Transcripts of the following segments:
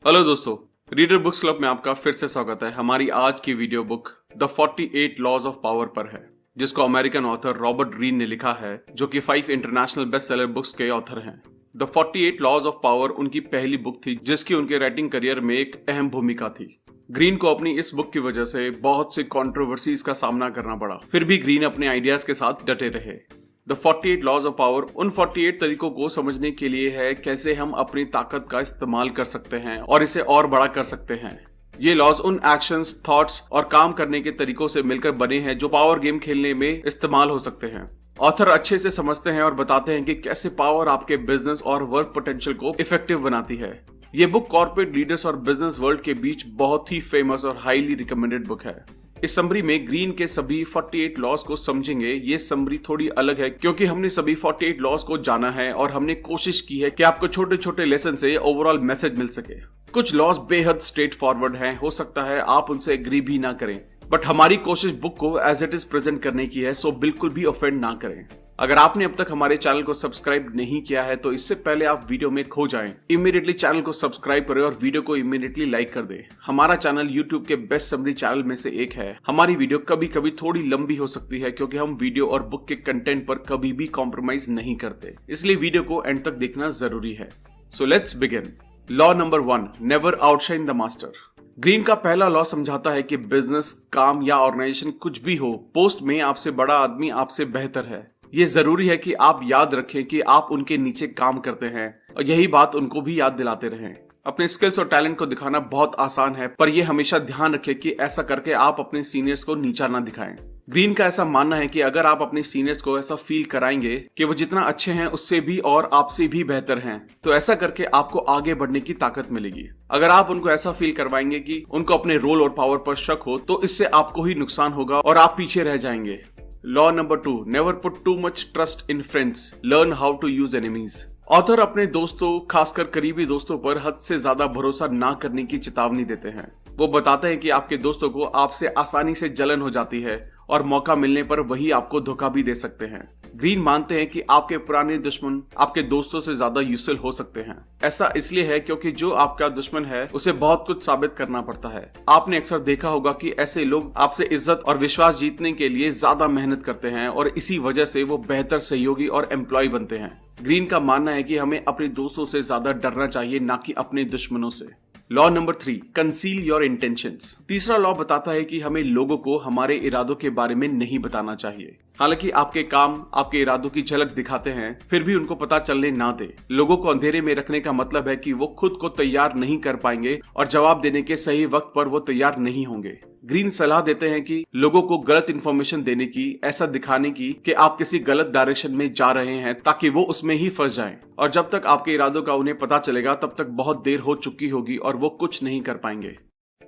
Hello दोस्तों, reader books club में आपका फिर से स्वागत है। हमारी आज की video book the 48 laws of power पर है, जिसको अमेरिकन ऑथर रॉबर्ट ग्रीन ने लिखा है, जो कि 5 इंटरनेशनल बेस्ट सेलर बुक्स के ऑथर हैं। द 48 लॉज ऑफ पावर उनकी पहली बुक थी, जिसकी उनके राइटिंग करियर में एक अहम भूमिका थी। ग्रीन को अपनी इस बुक की वजह से बहुत सी कंट्रोवर्सीज का सामना करना पड़ा, फिर भी ग्रीन अपने आइडियाज के साथ डटे रहे। द 48 लॉज ऑफ पावर उन 48 तरीकों को समझने के लिए है कैसे हम अपनी ताकत का इस्तेमाल कर सकते हैं और इसे और बड़ा कर सकते हैं। ये लॉज उन एक्शंस, थॉट्स और काम करने के तरीकों से मिलकर बने हैं जो पावर गेम खेलने में इस्तेमाल हो सकते हैं। ऑथर अच्छे से समझते हैं और बताते हैं कि कैसे पावर आपके बिजनेस और वर्क पोटेंशियल को इफेक्टिव बनाती है। ये बुक कॉर्पोरेट लीडर्स और बिजनेस वर्ल्ड के बीच बहुत ही फेमस और हाईली रिकमेंडेड बुक है। इस समरी में ग्रीन के सभी 48 लॉज को समझेंगे। ये समरी थोड़ी अलग है क्योंकि हमने सभी 48 लॉज को जाना है और हमने कोशिश की है कि आपको छोटे छोटे लेसन से ओवरऑल मैसेज मिल सके। कुछ लॉज बेहद स्ट्रेट फॉरवर्ड हैं, हो सकता है आप उनसे एग्री भी ना करें, बट हमारी कोशिश बुक को एज इट इज प्रेजेंट करने की है, सो बिल्कुल भी ऑफेंड ना करें। अगर आपने अब तक हमारे चैनल को सब्सक्राइब नहीं किया है तो इससे पहले आप वीडियो में खो जाएं, इमीडिएटली चैनल को सब्सक्राइब करें और वीडियो को इमीडिएटली लाइक कर दें। हमारा चैनल यूट्यूब के बेस्ट समरी चैनल में से एक है। हमारी वीडियो कभी कभी थोड़ी लंबी हो सकती है क्योंकि हम वीडियो और बुक के कंटेंट पर कभी भी कॉम्प्रोमाइज नहीं करते, इसलिए वीडियो को एंड तक देखना जरूरी है। So let's begin. Law number 1, never outshine the master. Green का पहला लॉ समझाता है कि बिजनेस, काम या ऑर्गेनाइजेशन कुछ भी हो, पोस्ट में आपसे बड़ा आदमी आपसे बेहतर है। ये जरूरी है कि आप याद रखें कि आप उनके नीचे काम करते हैं और यही बात उनको भी याद दिलाते रहें। अपने स्किल्स और टैलेंट को दिखाना बहुत आसान है, पर यह हमेशा ध्यान रखें कि ऐसा करके आप अपने सीनियर्स को नीचा ना दिखाएं। ग्रीन का ऐसा मानना है कि अगर आप अपने सीनियर्स को ऐसा फील कराएंगे कि वो जितना अच्छे हैं उससे भी और आपसे भी बेहतर हैं, तो ऐसा करके आपको आगे बढ़ने की ताकत मिलेगी। अगर आप उनको ऐसा फील करवाएंगे कि उनको अपने रोल और पावर पर शक हो, तो इससे आपको ही नुकसान होगा और आप पीछे रह जाएंगे। Law number 2, never put too much trust in friends, learn how to use enemies. Author अपने दोस्तों, खासकर करीबी दोस्तों पर हद से ज्यादा भरोसा ना करने की चेतावनी देते हैं। वो बताते हैं कि आपके दोस्तों को आपसे आसानी से जलन हो जाती है और मौका मिलने पर वही आपको धोखा भी दे सकते हैं। ग्रीन मानते हैं कि आपके पुराने दुश्मन आपके दोस्तों से ज्यादा यूजफुल हो सकते हैं। ऐसा इसलिए है क्योंकि जो आपका दुश्मन है उसे बहुत कुछ साबित करना पड़ता है। आपने अक्सर देखा होगा कि ऐसे लोग आपसे इज्जत और विश्वास जीतने के लिए ज्यादा मेहनत करते हैं और इसी वजह से वो बेहतर सहयोगी और एम्प्लॉय बनते हैं। ग्रीन का मानना है कि हमें अपने दोस्तों से ज्यादा डरना चाहिए, ना कि अपने दुश्मनों से। Law number 3, conceal your intentions. तीसरा लॉ बताता है कि हमें लोगों को हमारे इरादों के बारे में नहीं बताना चाहिए। हालांकि आपके काम आपके इरादों की झलक दिखाते हैं, फिर भी उनको पता चलने ना दे। लोगों को अंधेरे में रखने का मतलब है कि वो खुद को तैयार नहीं कर पाएंगे और जवाब देने के सही वक्त पर वो तैयार नहीं होंगे। ग्रीन सलाह देते हैं कि लोगों को गलत इन्फॉर्मेशन देने की, ऐसा दिखाने की कि आप किसी गलत डायरेक्शन में जा रहे हैं, ताकि वो उसमें ही फंस जाएं। और जब तक आपके इरादों का उन्हें पता चलेगा तब तक बहुत देर हो चुकी होगी और वो कुछ नहीं कर पाएंगे।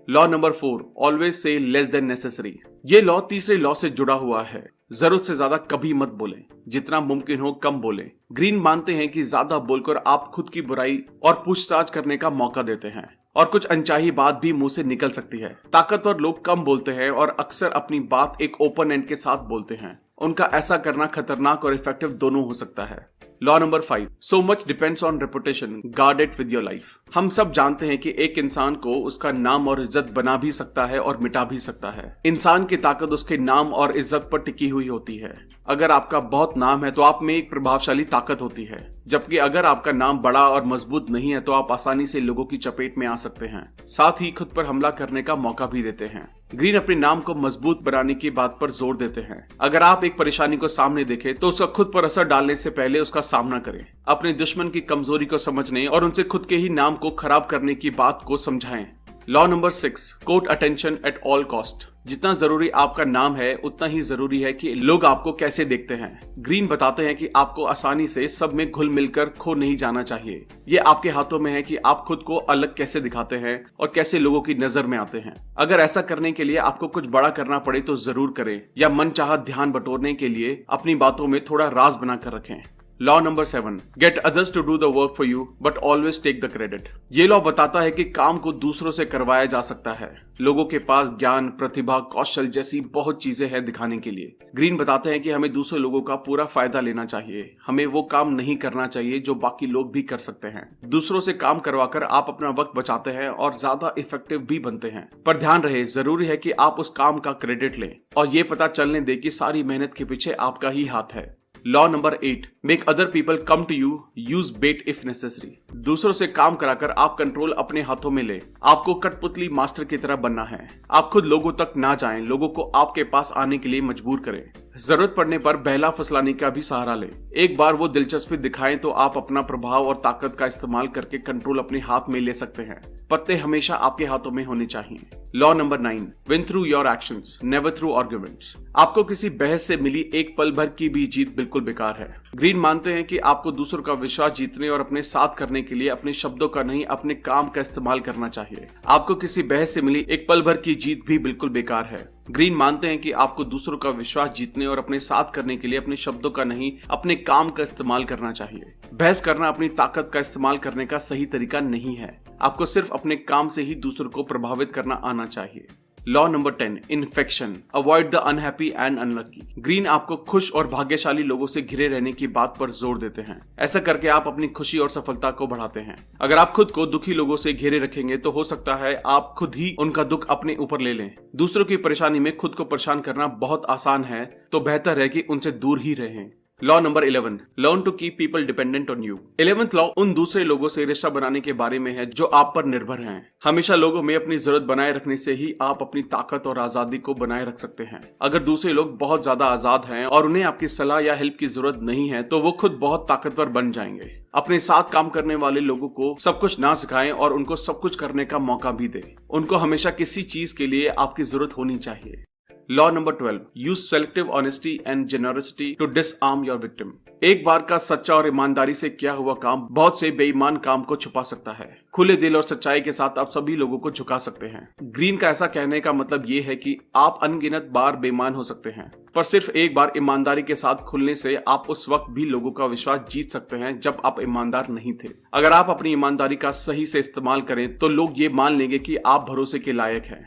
Law number 4, always say less than necessary. ये लॉ तीसरे लॉ से जुड़ा हुआ है। जरूरत से ज्यादा कभी मत बोलें, जितना मुमकिन हो कम बोलें। ग्रीन मानते हैं कि ज्यादा बोलकर आप खुद की बुराई और पूछताछ करने का मौका देते हैं और कुछ अनचाही बात भी मुंह से निकल सकती है। ताकतवर लोग कम बोलते हैं और अक्सर अपनी बात एक ओपन एंड के साथ बोलते हैं। उनका ऐसा करना खतरनाक और इफेक्टिव दोनों हो सकता है। Law number 5, so much depends on reputation, guard it with your life. हम सब जानते हैं कि एक इंसान को उसका नाम और इज्जत बना भी सकता है और मिटा भी सकता है। इंसान की ताकत उसके नाम और इज्जत पर टिकी हुई होती है। अगर आपका बहुत नाम है तो आप में एक प्रभावशाली ताकत होती है, जबकि अगर आपका नाम बड़ा और मजबूत नहीं है तो आप आसानी से लोगों की चपेट में आ सकते हैं, साथ ही खुद पर हमला करने का मौका भी देते हैं। ग्रीन अपने नाम को मजबूत बनाने की बात पर जोर देते हैं। अगर आप एक परेशानी को सामने देखें तो उसका खुद पर असर डालने से पहले उसका सामना करें। अपने दुश्मन की कमजोरी को समझने और उनसे खुद के ही नाम को खराब करने की बात को समझाएं। Law number 6, court attention at all cost. जितना जरूरी आपका नाम है उतना ही जरूरी है कि लोग आपको कैसे देखते हैं। ग्रीन बताते हैं कि आपको आसानी से सब में घुल मिलकर खो नहीं जाना चाहिए। ये आपके हाथों में है कि आप खुद को अलग कैसे दिखाते हैं और कैसे लोगों की नजर में आते हैं। अगर ऐसा करने के लिए आपको कुछ बड़ा करना पड़े तो जरूर करें, या मनचाहा ध्यान बटोरने के लिए अपनी बातों में थोड़ा राज बनाकर रखें। Law number 7, get others to do the work for you but always take the credit. ये लॉ बताता है कि काम को दूसरों से करवाया जा सकता है। लोगों के पास ज्ञान, प्रतिभा, कौशल जैसी बहुत चीजें हैं दिखाने के लिए। ग्रीन बताते हैं कि हमें दूसरे लोगों का पूरा फायदा लेना चाहिए। हमें वो काम नहीं करना चाहिए जो बाकी लोग भी कर सकते हैं। दूसरों से काम करवाकर आप अपना वक्त बचाते हैं और ज्यादा इफेक्टिव भी बनते हैं। पर ध्यान रहे, जरूरी है कि आप उस काम का क्रेडिट लें और ये पता चलने दे कि सारी मेहनत के पीछे आपका ही हाथ है। Law number 8, make other people come to you, use bait if necessary. दूसरों से काम कराकर आप कंट्रोल अपने हाथों में ले। आपको कठपुतली मास्टर की तरह बनना है। आप खुद लोगों तक ना जाएं, लोगों को आपके पास आने के लिए मजबूर करें। जरूरत पड़ने पर बहला फुसलाने का भी सहारा ले। एक बार वो दिलचस्पी दिखाएं तो आप अपना प्रभाव और ताकत का इस्तेमाल करके कंट्रोल अपने हाथ में ले सकते हैं। पत्ते हमेशा आपके हाथों में होने चाहिए। Law number 9, win through your actions, never through arguments. आपको किसी बहस से मिली एक पल भर की भी जीत बिल्कुल बेकार है। ग्रीन मानते हैं कि आपको दूसरों का विश्वास जीतने और अपने साथ करने के लिए अपने शब्दों का नहीं, अपने काम का इस्तेमाल करना चाहिए। आपको किसी बहस से मिली एक पल भर की जीत भी बिल्कुल बेकार है। ग्रीन मानते हैं कि आपको दूसरों का विश्वास जीतने और अपने साथ करने के लिए अपने शब्दों का नहीं, अपने काम का इस्तेमाल करना चाहिए। बहस करना अपनी ताकत का इस्तेमाल करने का सही तरीका नहीं है। आपको सिर्फ अपने काम से ही दूसरों को प्रभावित करना आना चाहिए। Law number 10, infection, avoid the unhappy and unlucky. Green आपको खुश और भाग्यशाली लोगों से घिरे रहने की बात पर जोर देते हैं। ऐसा करके आप अपनी खुशी और सफलता को बढ़ाते हैं। अगर आप खुद को दुखी लोगों से घेरे रखेंगे तो हो सकता है आप खुद ही उनका दुख अपने ऊपर ले लें। दूसरों की परेशानी में खुद को परेशान करना बहुत आसान है, तो बेहतर है कि उनसे दूर ही रहें। Law number 11, learn to keep people dependent on you. 11th law उन दूसरे लोगों से रिश्ता बनाने के बारे में है जो आप पर निर्भर हैं। हमेशा लोगों में अपनी जरूरत बनाए रखने से ही आप अपनी ताकत और आजादी को बनाए रख सकते हैं। अगर दूसरे लोग बहुत ज्यादा आजाद हैं और उन्हें आपकी सलाह या हेल्प की जरूरत नहीं है तो वो खुद बहुत ताकतवर बन जाएंगे। अपने साथ काम करने वाले लोगों को सब कुछ ना सिखाएं और उनको सब कुछ करने का मौका भी दें। उनको हमेशा किसी चीज के लिए आपकी जरूरत होनी चाहिए। Law number 12, use selective honesty and generosity to disarm your victim. एक बार का सच्चा और ईमानदारी से किया हुआ काम बहुत से बेईमान काम को छुपा सकता है। खुले दिल और सच्चाई के साथ आप सभी लोगों को झुका सकते हैं। ग्रीन का ऐसा कहने का मतलब ये है कि आप अनगिनत बार बेईमान हो सकते हैं, पर सिर्फ एक बार ईमानदारी के साथ खुलने से आप उस वक्त भी लोगों का विश्वास जीत सकते हैं जब आप ईमानदार नहीं थे। अगर आप अपनी ईमानदारी का सही से इस्तेमाल करें तो लोग ये मान लेंगे कि आप भरोसे के लायक हैं।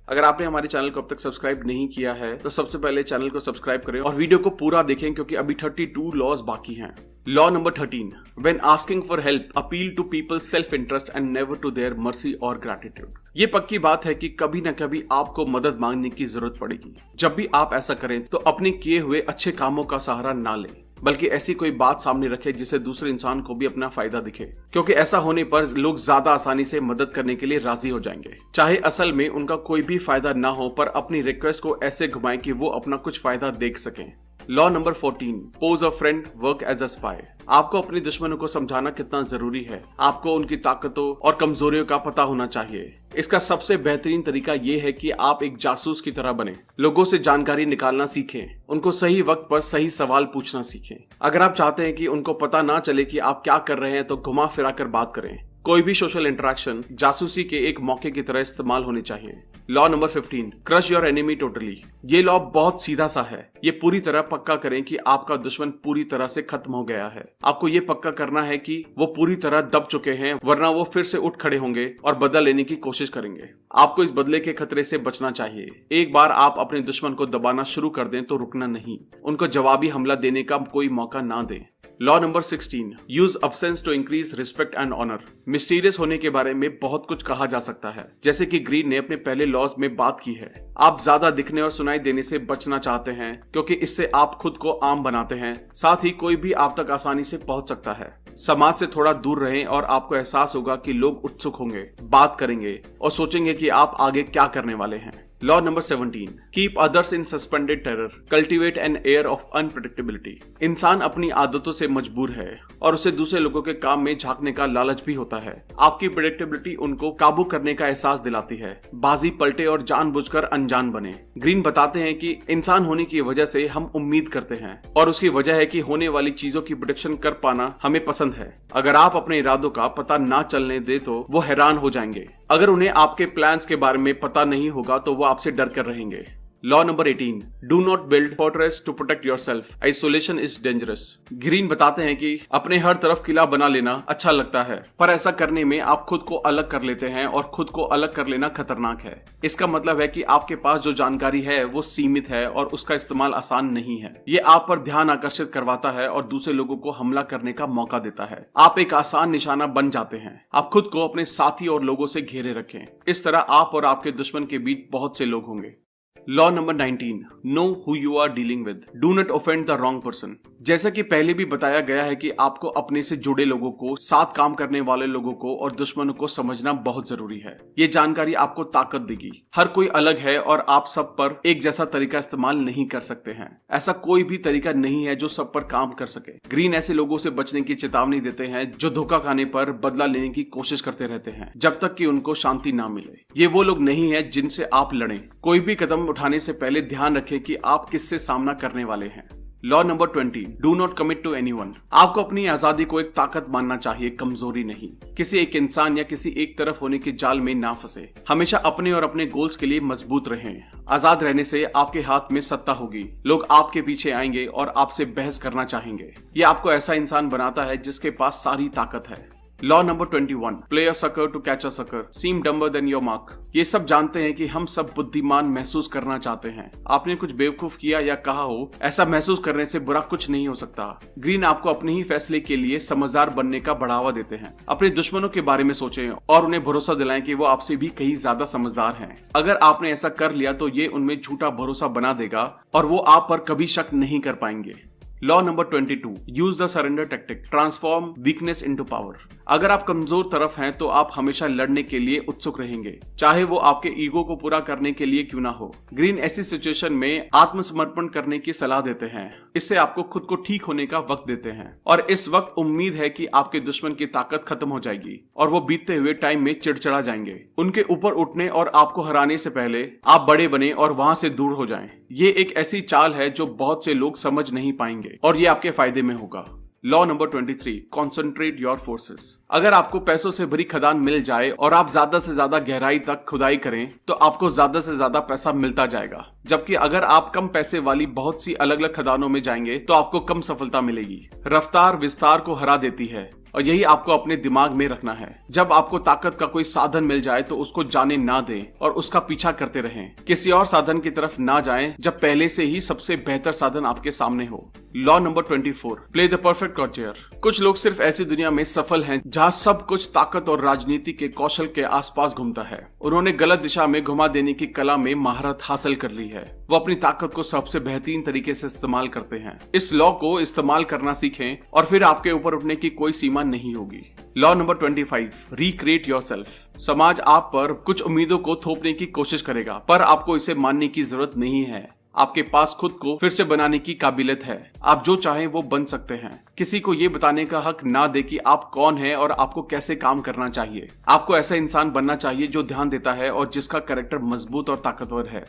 अगर आपने हमारे चैनल को अब तक सब्सक्राइब नहीं किया है तो सबसे पहले चैनल को सब्सक्राइब करें और वीडियो को पूरा देखें क्योंकि अभी 32 लॉज बाकी हैं। Law number 13, when asking for help appeal to people's self interest and never to their mercy और ग्रैटिट्यूड। ये पक्की बात है कि कभी न कभी आपको मदद मांगने की जरूरत पड़ेगी। जब भी आप ऐसा करें तो अपने किए हुए अच्छे कामों का सहारा ना लें, बल्कि ऐसी कोई बात सामने रखें जिससे दूसरे इंसान को भी अपना फायदा दिखे, क्योंकि ऐसा होने पर लोग ज्यादा आसानी से मदद करने के लिए राजी हो जाएंगे। चाहे असल में उनका कोई भी फायदा ना हो, पर अपनी रिक्वेस्ट को ऐसे घुमाएं कि वो अपना कुछ फायदा देख सकें। Law number 14, pose a friend, work as a spy. आपको अपने दुश्मनों को समझाना कितना जरूरी है। आपको उनकी ताकतों और कमजोरियों का पता होना चाहिए। इसका सबसे बेहतरीन तरीका यह है कि आप एक जासूस की तरह बने। लोगों से जानकारी निकालना सीखें, उनको सही वक्त पर सही सवाल पूछना सीखें। अगर आप चाहते हैं कि उनको पता ना चले कि आप क्या कर रहे हैं तो घुमा फिरा कर बात करें। कोई भी सोशल इंटरेक्शन जासूसी के एक मौके की तरह इस्तेमाल होनी चाहिए। Law number 15, crush your enemy totally. ये लॉ बहुत सीधा सा है। ये पूरी तरह पक्का करें कि आपका दुश्मन पूरी तरह से खत्म हो गया है। आपको ये पक्का करना है कि वो पूरी तरह दब चुके हैं, वरना वो फिर से उठ खड़े होंगे और बदला लेने की कोशिश करेंगे। आपको इस बदले के खतरे से बचना चाहिए। एक बार आप अपने दुश्मन को दबाना शुरू कर दें तो रुकना नहीं। उनको जवाबी हमला देने का कोई मौका ना दें। Law number 16, use absence to increase respect and honour. Mysterious होने के बारे में बहुत कुछ कहा जा सकता है, जैसे कि ग्रीन ने अपने पहले लॉज में बात की है। आप ज्यादा दिखने और सुनाई देने से बचना चाहते हैं क्योंकि इससे आप खुद को आम बनाते हैं। साथ ही कोई भी आप तक आसानी से पहुंच सकता है। समाज से थोड़ा दूर रहें और आपको एहसास होगा कि लोग उत्सुक होंगे, बात करेंगे और सोचेंगे कि आप आगे क्या करने वाले हैं। Law number 17, keep others in suspended terror, cultivate an air of unpredictability. इंसान अपनी आदतों से मजबूर है और उसे दूसरे लोगों के काम में झांकने का लालच भी होता है। आपकी प्रेडिक्टेबिलिटी उनको काबू करने का एहसास दिलाती है। बाजी पलटे और जानबूझकर अनजान बने। ग्रीन बताते हैं कि इंसान होने की वजह से हम उम्मीद करते हैं और उसकी वजह है कि होने वाली चीजों की प्रेडिक्शन कर पाना हमें पसंद है। अगर आप अपने इरादों का पता ना चलने दे तो वो हैरान हो जाएंगे। अगर उन्हें आपके प्लान्स के बारे में पता नहीं होगा तो वो आपसे डर कर रहेंगे। Law number 18, do not build fortress to protect yourself, isolation is dangerous. Greene बताते हैं कि अपने हर तरफ किला बना लेना अच्छा लगता है, पर ऐसा करने में आप खुद को अलग कर लेते हैं और खुद को अलग कर लेना खतरनाक है। इसका मतलब है कि आपके पास जो जानकारी है वो सीमित है और उसका इस्तेमाल आसान नहीं है। ये आप पर ध्यान आकर्षित करवाता है और दूसरे लोगों को हमला करने का मौका देता है। आप एक आसान निशाना बन जाते हैं। आप खुद को अपने साथी और लोगों से घेरे रखें। इस तरह आप और आपके दुश्मन के बीच बहुत से लोग होंगे। Law number 19, know who you are dealing with, do not offend the wrong person. जैसा कि पहले भी बताया गया है कि आपको अपने से जुड़े लोगों को, साथ काम करने वाले लोगों को और दुश्मनों को समझना बहुत जरूरी है। ये जानकारी आपको ताकत देगी। हर कोई अलग है और आप सब पर एक जैसा तरीका इस्तेमाल नहीं कर सकते हैं। ऐसा कोई भी तरीका नहीं है जो सब पर काम कर सके। ग्रीन ऐसे लोगों से बचने की चेतावनी देते हैं जो धोखा खाने पर बदला लेने की कोशिश करते रहते हैं जब तक कि उनको शांति ना मिले। ये वो लोग नहीं है जिनसे आप लड़ें। कोई भी कदम उठाने से पहले ध्यान रखें कि आप किससे सामना करने वाले हैं। Law number 20, do not commit to anyone. आपको अपनी आजादी को एक ताकत मानना चाहिए, कमजोरी नहीं। किसी एक इंसान या किसी एक तरफ होने के जाल में ना फंसे। हमेशा अपने और अपने गोल्स के लिए मजबूत रहें। आजाद रहने से आपके हाथ में सत्ता होगी। लोग आपके पीछे आएंगे और आपसे बहस करना चाहेंगे। ये आपको ऐसा इंसान बनाता है जिसके पास सारी ताकत है। Law number 21, play a sucker to catch a sucker, seem dumber than your mark. ये सब जानते हैं कि हम सब बुद्धिमान महसूस करना चाहते हैं। आपने कुछ बेवकूफ किया या कहा हो, ऐसा महसूस करने से बुरा कुछ नहीं हो सकता। ग्रीन आपको अपने ही फैसले के लिए समझदार बनने का बढ़ावा देते हैं। अपने दुश्मनों के बारे में सोचें और उन्हें भरोसा दिलाएं कि वो आपसे भी कहीं ज्यादा समझदार हैं। अगर आपने ऐसा कर लिया तो ये उनमें झूठा भरोसा बना देगा और वो आप पर कभी शक नहीं कर पाएंगे। Law number 22, use the surrender tactic, transform weakness into power. अगर आप कमजोर तरफ हैं तो आप हमेशा लड़ने के लिए उत्सुक रहेंगे, चाहे वो आपके ईगो को पूरा करने के लिए क्यों ना हो। ग्रीन ऐसी सिचुएशन में आत्मसमर्पण करने की सलाह देते हैं। इससे आपको खुद को ठीक होने का वक्त देते हैं और इस वक्त उम्मीद है कि आपके दुश्मन की ताकत खत्म हो जाएगी और वो बीतते हुए टाइम में चिड़चिड़ा जाएंगे। उनके ऊपर उठने और आपको हराने से पहले आप बड़े बने और वहां से दूर हो जाएं। ये एक ऐसी चाल है जो बहुत से लोग समझ नहीं पाएंगे और ये आपके फायदे में होगा। Law number 23, concentrate your forces. अगर आपको पैसों से भरी खदान मिल जाए और आप ज्यादा से ज्यादा गहराई तक खुदाई करें तो आपको ज्यादा से ज्यादा पैसा मिलता जाएगा, जबकि अगर आप कम पैसे वाली बहुत सी अलग अलग खदानों में जाएंगे तो आपको कम सफलता मिलेगी। रफ्तार विस्तार को हरा देती है और यही आपको अपने दिमाग में रखना है। जब आपको ताकत का कोई साधन मिल जाए तो उसको जाने ना दें और उसका पीछा करते रहें। किसी और साधन की तरफ ना जाएं जब पहले से ही सबसे बेहतर साधन आपके सामने हो। Law number 24, play the perfect courtier. कुछ लोग सिर्फ ऐसी दुनिया में सफल हैं जहां सब कुछ ताकत और राजनीति के कौशल के आसपास घूमता है। उन्होंने गलत दिशा में घुमा देने की कला में महारत हासिल कर ली है। वो अपनी ताकत को सबसे बेहतरीन तरीके से इस्तेमाल करते हैं। इस लॉ को इस्तेमाल करना सीखें और फिर आपके ऊपर उठने की कोई सीमा नहीं होगी। Law number 25, recreate yourself. समाज आप पर कुछ उम्मीदों को थोपने की कोशिश करेगा, पर आपको इसे मानने की जरूरत नहीं है। आपके पास खुद को फिर से बनाने की काबिलियत है। आप जो चाहें वो बन सकते हैं। किसी को ये बताने का हक ना दे कि आप कौन हैं और आपको कैसे काम करना चाहिए। आपको ऐसा इंसान बनना चाहिए जो ध्यान देता है और जिसका कैरेक्टर मजबूत और ताकतवर है।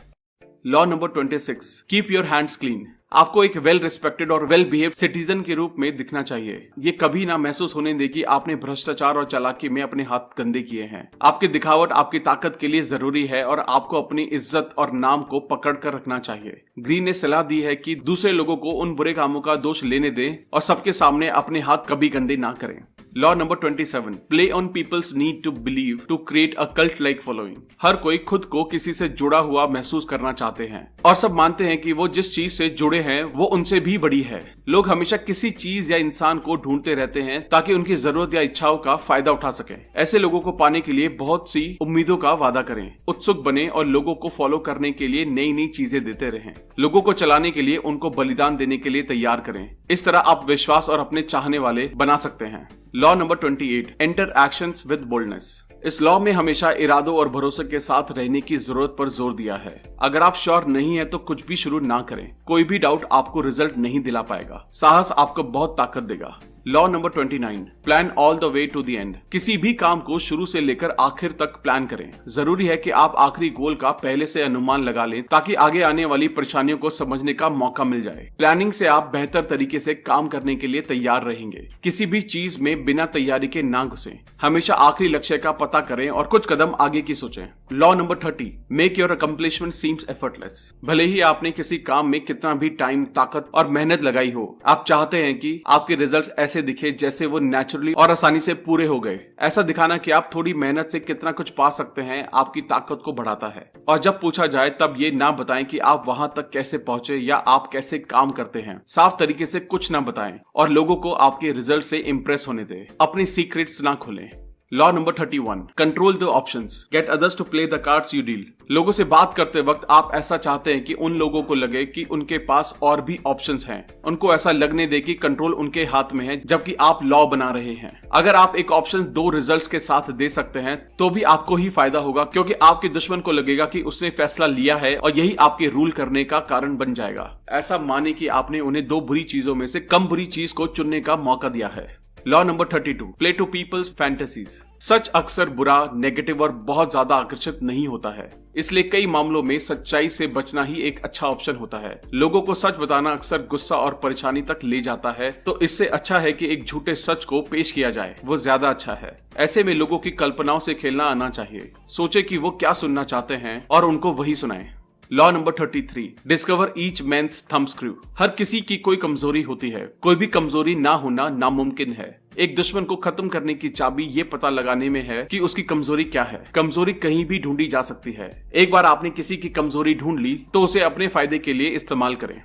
Law number 26, keep your hands clean. आपको एक वेल रिस्पेक्टेड और वेल बिहेव सिटीजन के रूप में दिखना चाहिए। ये कभी ना महसूस होने दे कि आपने भ्रष्टाचार और चालाकी में अपने हाथ गंदे किए हैं। आपकी दिखावट आपकी ताकत के लिए जरूरी है और आपको अपनी इज्जत और नाम को पकड़ कर रखना चाहिए। ग्रीन ने सलाह दी है कि दूसरे लोगों को उन बुरे कामों का दोष लेने दें और सबके सामने अपने हाथ कभी गंदे ना करें। Law number 27, play on people's need to believe to create a cult like following. हर कोई खुद को किसी से जुड़ा हुआ महसूस करना चाहते हैं और सब मानते हैं कि वो जिस चीज से जुड़े हैं वो उनसे भी बड़ी है। लोग हमेशा किसी चीज या इंसान को ढूंढते रहते हैं ताकि उनकी जरूरत या इच्छाओं का फायदा उठा सकें। ऐसे लोगों को पाने के लिए बहुत सी उम्मीदों का वादा करें, उत्सुक बने और लोगों को फॉलो करने के लिए नई नई चीजें देते रहें। लोगों को चलाने के लिए उनको बलिदान देने के लिए तैयार करें। इस तरह आप विश्वास और अपने चाहने वाले बना सकते हैं। Law number 28, enter actions with boldness. इस लॉ में हमेशा इरादों और भरोसे के साथ रहने की जरूरत पर जोर दिया है। अगर आप श्योर नहीं है तो कुछ भी शुरू ना करें। कोई भी डाउट आपको रिजल्ट नहीं दिला पाएगा। साहस आपको बहुत ताकत देगा। Law number 29, plan all the way to the end. किसी भी काम को शुरू से लेकर आखिर तक प्लान करें। जरूरी है कि आप आखिरी गोल का पहले से अनुमान लगा लें ताकि आगे आने वाली परेशानियों को समझने का मौका मिल जाए। प्लानिंग से आप बेहतर तरीके से काम करने के लिए तैयार रहेंगे। किसी भी चीज में बिना तैयारी के ना घुसें। हमेशा आखिरी लक्ष्य का पता करें और कुछ कदम आगे की सोचें। Law number 30, make your accomplishment seems effortless. भले ही आपने किसी काम में कितना भी टाइम, ताकत और मेहनत लगाई हो, आप चाहते हैं कि आपके रिजल्ट्स ऐसे दिखे जैसे वो नेचुरली और आसानी से पूरे हो गए। ऐसा दिखाना कि आप थोड़ी मेहनत से कितना कुछ पा सकते हैं आपकी ताकत को बढ़ाता है। और जब पूछा जाए तब ये ना बताएं कि आप वहां तक कैसे पहुंचे या आप कैसे काम करते हैं। साफ तरीके से कुछ ना बताएं और लोगों को आपके रिजल्ट से इंप्रेस होने दें। अपनी सीक्रेट्स ना खोलें। Law number 31, control the options, get others to play the cards you deal. लोगों से बात करते वक्त आप ऐसा चाहते हैं कि उन लोगों को लगे कि उनके पास और भी ऑप्शंस हैं। उनको ऐसा लगने दे कि कंट्रोल उनके हाथ में है जबकि आप लॉ बना रहे हैं। अगर आप एक ऑप्शन दो रिजल्ट्स के साथ दे सकते हैं तो भी आपको ही फायदा होगा, क्योंकि आपके दुश्मन को लगेगा कि उसने फैसला लिया है और यही आपके रूल करने का कारण बन जाएगा। ऐसा माने कि आपने उन्हें दो बुरी चीजों में से कम बुरी चीज को चुनने का मौका दिया है। Law number 32, play to people's fantasies. सच अक्सर बुरा, नेगेटिव और बहुत ज्यादा आकर्षित नहीं होता है, इसलिए कई मामलों में सच्चाई से बचना ही एक अच्छा ऑप्शन होता है। लोगों को सच बताना अक्सर गुस्सा और परेशानी तक ले जाता है, तो इससे अच्छा है कि एक झूठे सच को पेश किया जाए, वो ज्यादा अच्छा है। ऐसे में लोगों की कल्पनाओं से खेलना आना चाहिए। सोचे कि वो क्या सुनना चाहते हैं और उनको वही सुनाएं। Law number 33, discover each man's thumbscrew. हर किसी की कोई कमजोरी होती है, कोई भी कमजोरी ना होना नामुमकिन है। एक दुश्मन को खत्म करने की चाबी ये पता लगाने में है कि उसकी कमजोरी क्या है। कमजोरी कहीं भी ढूंढी जा सकती है। एक बार आपने किसी की कमजोरी ढूंढ ली तो उसे अपने फायदे के लिए इस्तेमाल करें।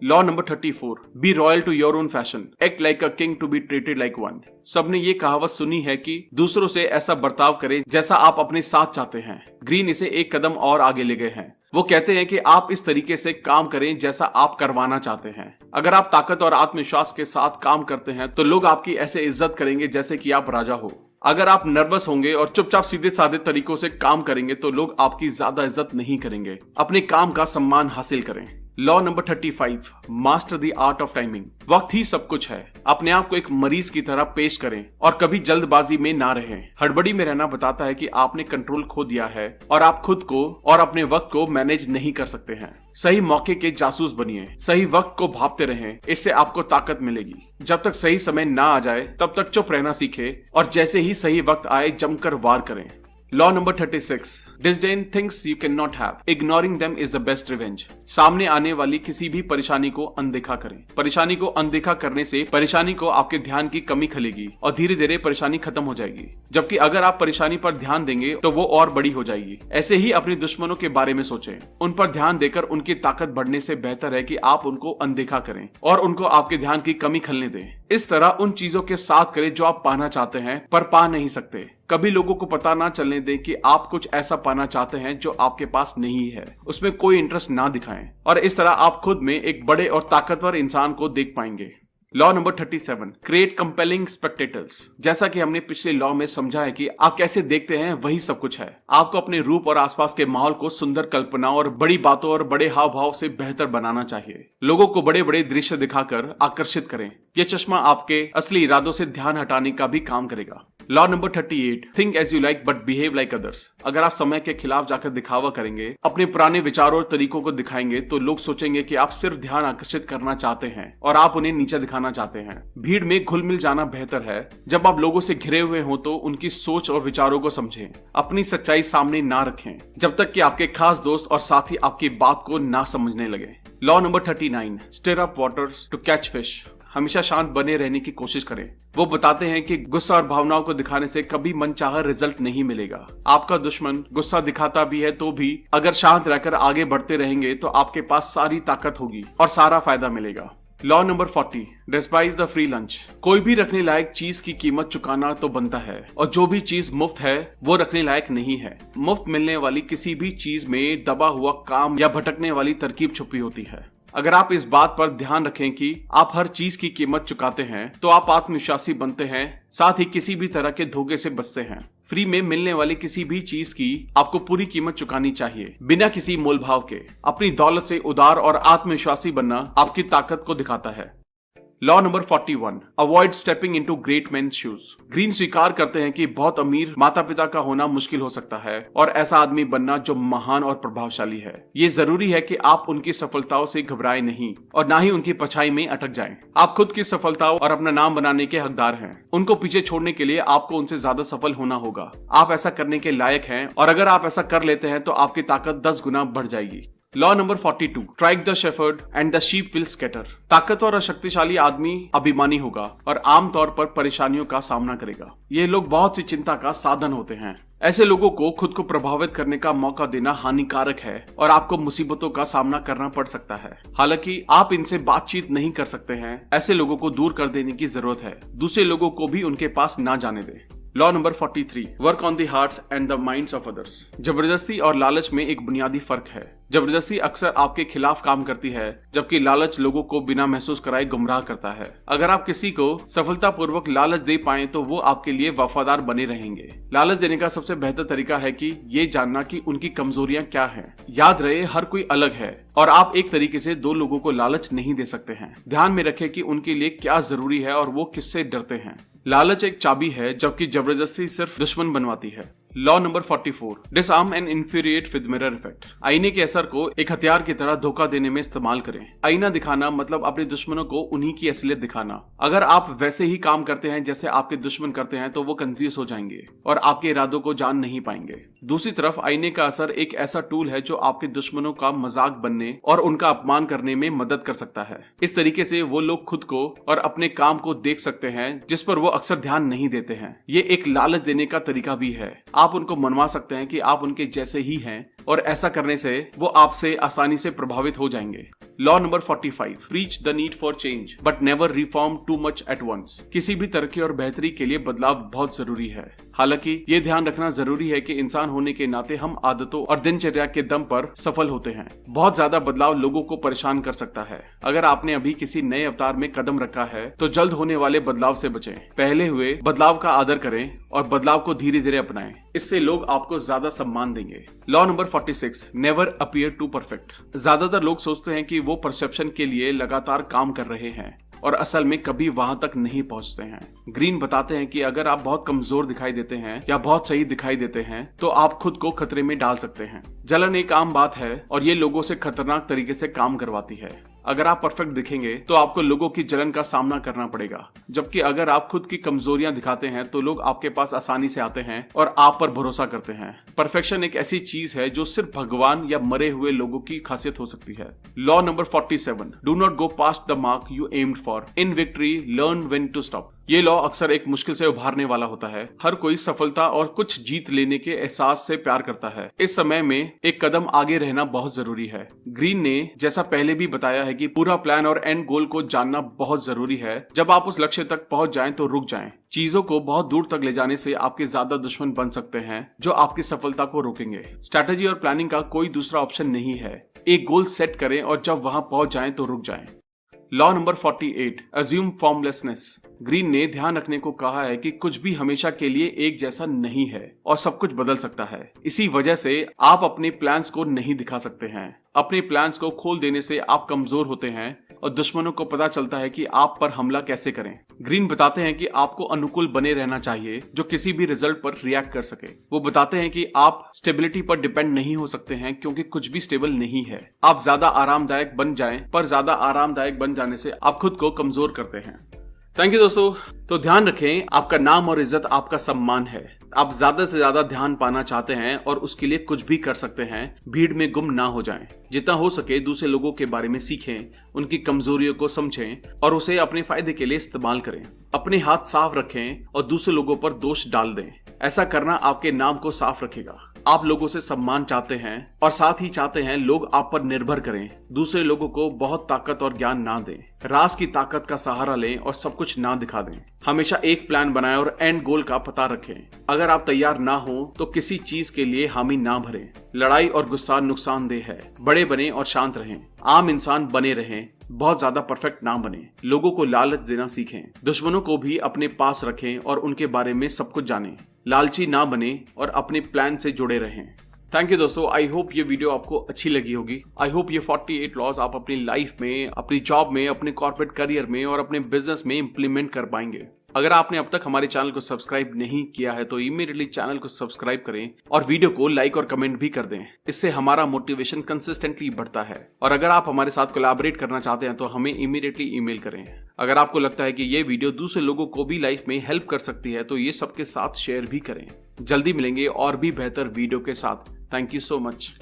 Law number 34, be royal to your own fashion, act like a king to be treated like one. सबने ये कहावत सुनी है कि दूसरों से ऐसा बर्ताव करें जैसा आप अपने साथ चाहते हैं। ग्रीन इसे एक कदम और आगे ले गए हैं। वो कहते हैं कि आप इस तरीके से काम करें जैसा आप करवाना चाहते हैं। अगर आप ताकत और आत्मविश्वास के साथ काम करते हैं तो लोग आपकी ऐसे इज्जत करेंगे जैसे कि आप राजा हो। अगर आप नर्वस होंगे और चुपचाप सीधे साधे तरीकों से काम करेंगे तो लोग आपकी ज्यादा इज्जत नहीं करेंगे। अपने काम का सम्मान हासिल करें। Law number 35, master the art of timing. वक्त ही सब कुछ है। अपने आप को एक मरीज की तरह पेश करें और कभी जल्दबाजी में ना रहें। हड़बड़ी में रहना बताता है कि आपने कंट्रोल खो दिया है और आप खुद को और अपने वक्त को मैनेज नहीं कर सकते हैं। सही मौके के जासूस बनिए। सही वक्त को भांपते रहें, इससे आपको ताकत मिलेगी। जब तक सही समय ना आ जाए तब तक चुप रहना सीखें और जैसे ही सही वक्त आए जमकर वार करें। Law number 36, disdain things you can not have, ignoring them is the best revenge. सामने आने वाली किसी भी परेशानी को अनदेखा करें। परेशानी को अनदेखा करने से परेशानी को आपके ध्यान की कमी खलेगी और धीरे धीरे परेशानी खत्म हो जाएगी। जबकि अगर आप परेशानी पर ध्यान देंगे तो वो और बड़ी हो जाएगी। ऐसे ही अपने दुश्मनों के बारे में सोचें। उन पर ध्यान देकर उनकी ताकत बढ़ने से बेहतर है कि आप उनको अनदेखा करें और उनको आपके ध्यान की कमी खलने दें। इस तरह उन चीजों के साथ करें जो आप पाना चाहते हैं पर पा नहीं सकते। कभी लोगों को पता ना चलने दें कि आप कुछ ऐसा पाना चाहते हैं जो आपके पास नहीं है। उसमें कोई इंटरेस्ट ना दिखाएं और इस तरह आप खुद में एक बड़े और ताकतवर इंसान को देख पाएंगे। Law number 37, create compelling spectators. जैसा कि हमने पिछले लॉ में समझा है कि आप कैसे देखते हैं वही सब कुछ है। आपको अपने रूप और आसपास के माहौल को सुंदर कल्पना और बड़ी बातों और बड़े हाव भाव से बेहतर बनाना चाहिए। लोगों को बड़े बड़े दृश्य दिखाकर आकर्षित करें। यह चश्मा आपके असली इरादों से ध्यान हटाने का भी काम करेगा। Law number 38, think as you like but behave like others. अगर आप समय के खिलाफ जाकर दिखावा करेंगे, अपने पुराने विचारों और तरीकों को दिखाएंगे तो लोग सोचेंगे कि आप सिर्फ ध्यान आकर्षित करना चाहते हैं और आप उन्हें नीचे दिखाना चाहते हैं। भीड़ में घुल मिल जाना बेहतर है। जब आप लोगों से घिरे हुए हो तो उनकी सोच और विचारों को समझें। अपनी सच्चाई सामने ना रखें जब तक कि आपके खास दोस्त और साथी आपकी बात को ना समझने लगे। Law number 39, stir up waters to catch fish. हमेशा शांत बने रहने की कोशिश करें। वो बताते हैं कि गुस्सा और भावनाओं को दिखाने से कभी मनचाहा रिजल्ट नहीं मिलेगा। आपका दुश्मन गुस्सा दिखाता भी है तो भी अगर शांत रहकर आगे बढ़ते रहेंगे तो आपके पास सारी ताकत होगी और सारा फायदा मिलेगा। Law number 40, despise the free lunch. कोई भी रखने लायक चीज की कीमत चुकाना तो बनता है और जो भी चीज मुफ्त है वो रखने लायक नहीं है। मुफ्त मिलने वाली किसी भी चीज में दबा हुआ काम या भटकने वाली तरकीब छुपी होती है। अगर आप इस बात पर ध्यान रखें कि आप हर चीज की कीमत चुकाते हैं तो आप आत्मविश्वासी बनते हैं, साथ ही किसी भी तरह के धोखे से बचते हैं। फ्री में मिलने वाली किसी भी चीज की आपको पूरी कीमत चुकानी चाहिए, बिना किसी मोल भाव के। अपनी दौलत से उदार और आत्मविश्वासी बनना आपकी ताकत को दिखाता है। Law number 41, avoid stepping into great men's shoes. Greene स्वीकार करते हैं कि बहुत अमीर माता पिता का होना मुश्किल हो सकता है और ऐसा आदमी बनना जो महान और प्रभावशाली है। ये जरूरी है कि आप उनकी सफलताओं से घबराएं नहीं और ना ही उनकी परछाई में अटक जाएं। आप खुद की सफलताओं और अपना नाम बनाने के हकदार हैं। उनको पीछे छोड़ने के लिए आपको उनसे ज्यादा सफल होना होगा। आप ऐसा करने के लायक हैं और अगर आप ऐसा कर लेते हैं तो आपकी ताकत 10 गुना बढ़ जाएगी। Law number 42, strike the shepherd and the sheep will scatter. ताकतवर और शक्तिशाली आदमी अभिमानी होगा और आमतौर पर परेशानियों का सामना करेगा। ये लोग बहुत सी चिंता का साधन होते हैं। ऐसे लोगों को खुद को प्रभावित करने का मौका देना हानिकारक है और आपको मुसीबतों का सामना करना पड़ सकता है। हालांकि आप इनसे बातचीत नहीं कर सकते हैं। ऐसे लोगों को दूर कर देने की जरूरत है। दूसरे लोगों को भी उनके पास ना जाने दें। Law number 43, work on the hearts and the minds of others. जबरदस्ती और लालच में एक बुनियादी फर्क है। जबरदस्ती अक्सर आपके खिलाफ काम करती है, जबकि लालच लोगों को बिना महसूस कराए गुमराह करता है। अगर आप किसी को सफलतापूर्वक लालच दे पाएं तो वो आपके लिए वफादार बने रहेंगे। लालच देने का सबसे बेहतर तरीका है कि ये जानना कि उनकी कमजोरियां क्या हैं। याद रहे, हर कोई अलग है और आप एक तरीके से दो लोगों को लालच नहीं दे सकते हैं। ध्यान में रखें कि उनके लिए क्या जरूरी है और वो किससे डरते हैं। लालच एक चाबी है, जबकि जबरदस्ती सिर्फ दुश्मन बनवाती है। Law number 44, disarm and infuriate with mirror effect. आईने के असर को एक हथियार की तरह धोखा देने में इस्तेमाल करें। आईना दिखाना मतलब अपने दुश्मनों को उन्हीं की असलियत दिखाना। अगर आप वैसे ही काम करते हैं जैसे आपके दुश्मन करते हैं तो वो कंफ्यूज हो जाएंगे और आपके इरादों को जान नहीं पाएंगे। दूसरी तरफ आईने का असर एक ऐसा टूल है जो आपके दुश्मनों का मजाक बनने और उनका अपमान करने में मदद कर सकता है। इस तरीके से वो लोग खुद को और अपने काम को देख सकते हैं जिस पर वो अक्सर ध्यान नहीं देते हैं। ये एक लालच देने का तरीका भी है। आप उनको मनवा सकते हैं कि आप उनके जैसे ही हैं और ऐसा करने से वो आपसे आसानी से प्रभावित हो जाएंगे। Law number 45, preach the need for change but never reform too much at once. किसी भी तरक्की और बेहतरी के लिए बदलाव बहुत जरूरी है। हालांकि ये ध्यान रखना जरूरी है कि इंसान होने के नाते हम आदतों और दिनचर्या के दम पर सफल होते हैं। बहुत ज्यादा बदलाव लोगों को परेशान कर सकता है। अगर आपने अभी किसी नए अवतार में कदम रखा है तो जल्द होने वाले बदलाव से बचें। पहले हुए बदलाव का आदर करें और बदलाव को धीरे धीरे अपनाएं। इससे लोग आपको ज्यादा सम्मान देंगे। Law number 46, never appear too perfect. ज्यादातर लोग सोचते हैं कि वो परसेप्शन के लिए लगातार काम कर रहे हैं और असल में कभी वहां तक नहीं पहुंचते हैं। ग्रीन बताते हैं कि अगर आप बहुत कमजोर दिखाई देते हैं या बहुत सही दिखाई देते हैं तो आप खुद को खतरे में डाल सकते हैं। जलन एक आम बात है और ये लोगों से खतरनाक तरीके से काम करवाती है। अगर आप परफेक्ट दिखेंगे तो आपको लोगों की जलन का सामना करना पड़ेगा, जबकि अगर आप खुद की कमजोरियां दिखाते हैं तो लोग आपके पास आसानी से आते हैं और आप पर भरोसा करते हैं। परफेक्शन एक ऐसी चीज है जो सिर्फ भगवान या मरे हुए लोगों की खासियत हो सकती है। Law number 47, do not go past the mark you aimed for. In victory learn when to stop. ये लॉ अक्सर एक मुश्किल से उभारने वाला होता है। हर कोई सफलता और कुछ जीत लेने के एहसास से प्यार करता है। इस समय में एक कदम आगे रहना बहुत जरूरी है। ग्रीन ने जैसा पहले भी बताया है कि पूरा प्लान और एंड गोल को जानना बहुत जरूरी है। जब आप उस लक्ष्य तक पहुंच जाएं तो रुक जाएं। चीजों को बहुत दूर तक ले जाने से आपके ज्यादा दुश्मन बन सकते हैं जो आपकी सफलता को रोकेंगे। स्ट्रैटेजी और प्लानिंग का कोई दूसरा ऑप्शन नहीं है। एक गोल सेट करें और जब वहां पहुंच जाएं तो रुक जाएं। Law number 48, assume formlessness. Green ने ध्यान रखने को कहा है कि कुछ भी हमेशा के लिए एक जैसा नहीं है और सब कुछ बदल सकता है। इसी वजह से आप अपने प्लान्स को नहीं दिखा सकते हैं। अपने प्लान्स को खोल देने से आप कमजोर होते हैं और दुश्मनों को पता चलता है कि आप पर हमला कैसे करें। ग्रीन बताते हैं कि आपको अनुकूल बने रहना चाहिए जो किसी भी रिजल्ट पर रिएक्ट कर सके। वो बताते हैं कि आप स्टेबिलिटी पर डिपेंड नहीं हो सकते हैं क्योंकि कुछ भी स्टेबल नहीं है। आप ज्यादा आरामदायक बन जाएं, पर ज्यादा आरामदायक बन जाने से आप खुद को कमजोर करते हैं। थैंक यू दोस्तों। तो ध्यान रखें, आपका नाम और इज्जत आपका सम्मान है। आप ज्यादा से ज्यादा ध्यान पाना चाहते हैं और उसके लिए कुछ भी कर सकते हैं। भीड़ में गुम ना हो जाएं। जितना हो सके दूसरे लोगों के बारे में सीखें, उनकी कमजोरियों को समझें और उसे अपने फायदे के लिए इस्तेमाल करें। अपने हाथ साफ रखें और दूसरे लोगों पर दोष डाल दें। ऐसा करना आपके नाम को साफ रखेगा। आप लोगों से सम्मान चाहते हैं और साथ ही चाहते हैं लोग आप पर निर्भर करें। दूसरे लोगों को बहुत ताकत और ज्ञान ना दें। राज की ताकत का सहारा लें और सब कुछ ना दिखा दें। हमेशा एक प्लान बनाएं और एंड गोल का पता रखें। अगर आप तैयार ना हो तो किसी चीज के लिए हामी ना भरें। लड़ाई और गुस्सा नुकसानदेह है। बड़े बने और शांत रहें। आम इंसान बने रहें, बहुत ज्यादा परफेक्ट ना बने। लोगों को लालच देना सीखें। दुश्मनों को भी अपने पास रखें और उनके बारे में सब कुछ जानें। लालची ना बने और अपने प्लान से जुड़े रहें। थैंक यू दोस्तों, आई होप ये वीडियो आपको अच्छी लगी होगी। आई होप ये 48 लॉज आप अपनी लाइफ में, अपनी जॉब में, अपने कॉर्पोरेट करियर में और अपने बिजनेस में इंप्लीमेंट कर पाएंगे। अगर आपने अब तक हमारे चैनल को सब्सक्राइब नहीं किया है तो इमीडिएटली चैनल को सब्सक्राइब करें और वीडियो को लाइक और कमेंट भी कर दें। इससे हमारा मोटिवेशन कंसिस्टेंटली बढ़ता है। और अगर आप हमारे साथ कोलैबोरेट करना चाहते हैं तो हमें इमीडिएटली ईमेल करें। अगर आपको लगता है कि ये वीडियो दूसरे लोगों को भी लाइफ में हेल्प कर सकती है तो ये सबके साथ शेयर भी करें। जल्दी मिलेंगे और भी बेहतर वीडियो के साथ। Thank you so much.